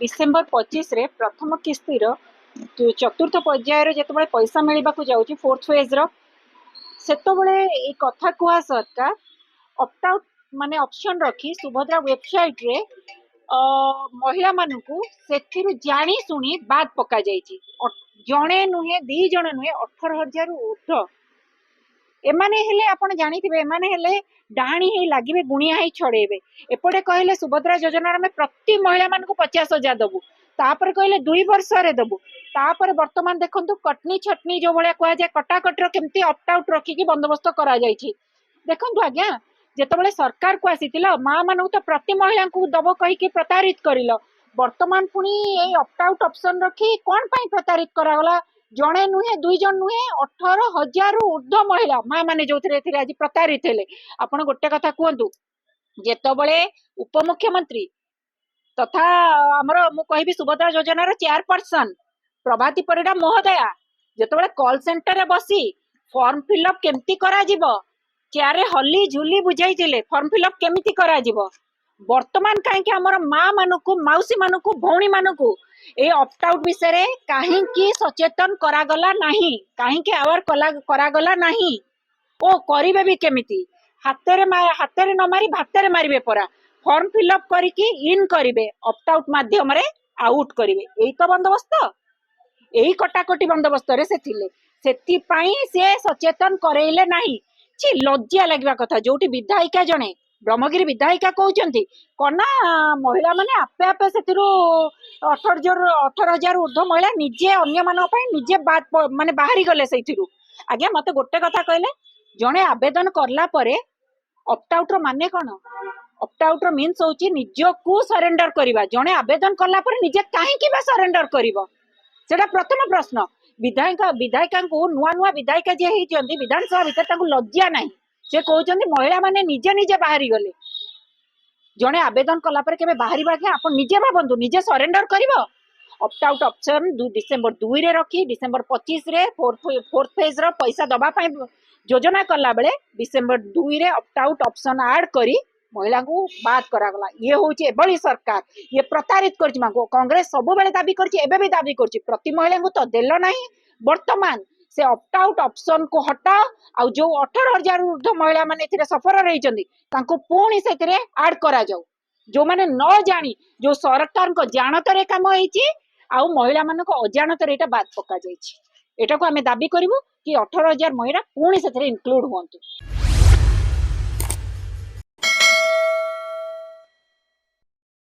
December 25 रे प्रथम किस्तिर चतुर्थ पर्यायर जिते पैसा मिलवाक जाऊँगी फोर्थ फेज सेतबले ये कथा कुआ सरकार ऑप्ट आउट माने ऑप्शन रखी सुभद्रा वेबसाइट रे महिला मानू से जानी शुणी बाद पका जड़े नुहे दी जण नुहे 18,000 ऊर्ध एमाने हेले आपण जानिथिबे एमाने हेले डाणी ही लागिबे गुणिया ही छड़ेबे एपटे कहले सुभद्रा योजना में प्रति महिला मानू 50,000 दबु तापर कहले 2 वर्ष रे दबु तापर वर्तमान देखंतु कटनी छटनी जो भलिया कह जाय कटाकटर केमती ऑप्ट आउट रखिकी बंदोबस्त करा जायछि देखंतु आज्ञा जेतबेले सरकार को आसीतिला माँ मानू तो प्रति महिला को दब कहीकि प्रतारित करिल वर्तमान पुणी ए ऑप्ट आउट ऑप्शन रखी कौन पाई प्रतारित करागला जड़े नुहे 2 जन नुहे 18,000 ऊर्ध्व महिला माँ मैंने जो आज प्रतारित हेले आपण गोटे कथा कहतु जेतबले उपमुख्यमंत्री तथा आमर मु कहि सुभद्रा योजनार चेयरपर्सन प्रभाती परिडा महोदया जेतबले कॉल सेंटर रे बसी फॉर्म फिलअप केमती करा जिवो चेयर हली झुली बुझाई फॉर्म फिलअप केमिति करा जिवो वर्तमान कहीं आमर माँ मानू मौसी मानू भौणी मानू ए ऑप्ट आउट विषय कहीं सचेतन करागला नहीं कहीं आवर करागला नहीं ओ करिवे भी केमिति हाथे न मारी भाते मारिबे परा फॉर्म फिलअप करके इन करिवे ऑप्ट आउट माध्यम रे आउट करिवे एई तो बंदोबस्त एई कटाकटी बंदोबस्त रे से थिले सेति पई से सचेतन करेले नहीं छी लज्जा लागवा कथा जोटी विधायिका जणे ब्रह्मगिरी विधायिका कहते कना महिला माने आपे आपे से 18,000 ऊर्ध्व महिला निजे अन्य मानक पई निजे बात माने बाहरी गले से आज्ञा मते गोटे कथा कहले जणे आवेदन करला परे ऑप्ट आउट रो माने कोन ऑप्ट आउट रो मीन्स होची निज को सरेंडर करिबा जणे आवेदन करला परे निजे काहे कि बा सरेंडर करिवो सेटा प्रथम प्रश्न विधायिका को नुआ नुआ विधायिका जे हेचंदी विधानसभा भीतर ताकू लज्जा नाही से कहते महिला माने निजे निजे बाहरी गले जड़े आवेदन कला पर केबे बाहरी बाके आपण निजे भाबंतु निजे सरेंडर करिवो ऑप्ट आउट ऑप्शन डिसेम्बर 2 रे रखी डिसेम्बर 25 रे फोर्थ फेज रो पैसा दबा पई योजना कला बेले डिसेम्बर 2 रे ऑप्ट आउट ऑप्शन ऐड करी महिला को बात करागला ये होची एबली सरकार ये प्रतारित करछि मांगो कांग्रेस सब बेले दाबी करछि एबे भी दाबी करछि प्रति महिला को तो देलो नाही वर्तमान से ऑप्ट आउट ऑप्शन को हटाओ आ जो 18,000 ऊर्ध्व महिला माने सफर रही पुणी से ऐड करा जाऊ जो माने न जानी जो सरकार को जानतर काम होईची आ महिला मान अजाणतर यहाँ बात पका जाइए एटा को आमे दाबी करूँ कि 18,000 महिला पुणी से इंक्लूड हुंतु।